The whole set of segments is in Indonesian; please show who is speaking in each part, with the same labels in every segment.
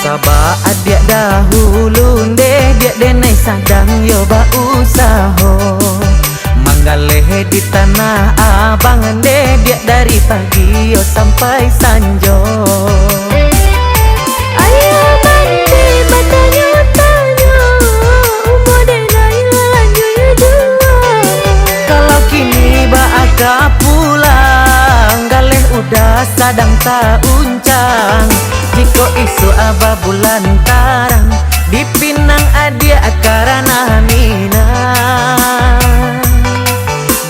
Speaker 1: Sabah adik dahulu deh dia denai sadang yo ba usaho manggaleh di tanah abang deh dia dari pagi yo sampai sanjo.
Speaker 2: Ayo mandi matanya tanya umur denai lanjut dua.
Speaker 1: Kalau kini ba agak pulang galeh udah sadang tak uncang. Jiko isu aba bulan tarang di Pinang adia karana minang.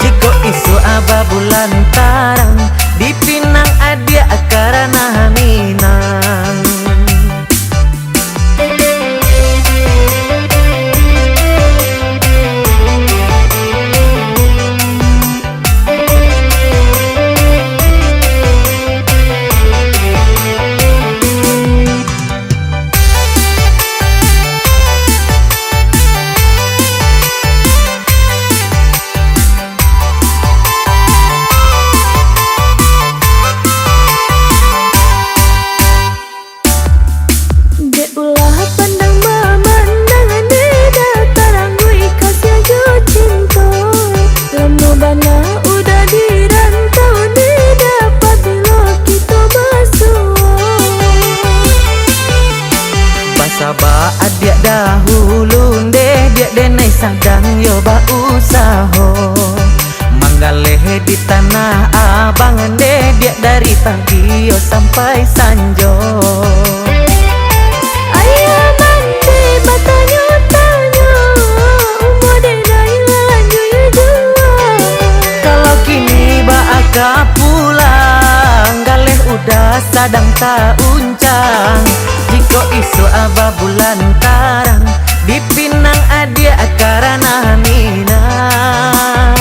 Speaker 1: Jiko isu aba bulan tarang di Pinang adia karana minang. Sabah adik dahulu deh dia denai sadang yo ba usaho manggaleh di tanah abang deh dia dari pagi yo sampai sanjo.
Speaker 2: Ayo mandi matanya tanya umur denai lanjut dua.
Speaker 1: Kalau kini ba agak pulang galeh udah sadang tak uncang. Jiko isu aba bulan tarang di Pinang adia karana minang.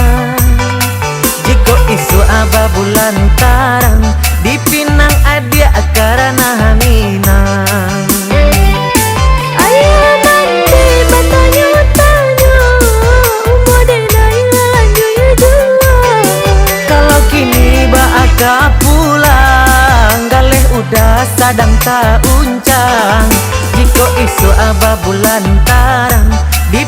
Speaker 1: Jiko isu aba bulan tarang di Pinang adia karana minang.
Speaker 2: Ayo mandi matanya tanya umur denai lanjut dua.
Speaker 1: Kalau kini ba agak pulang galeh udah sadang tak uncang. Jiko isu aba bulan tarang di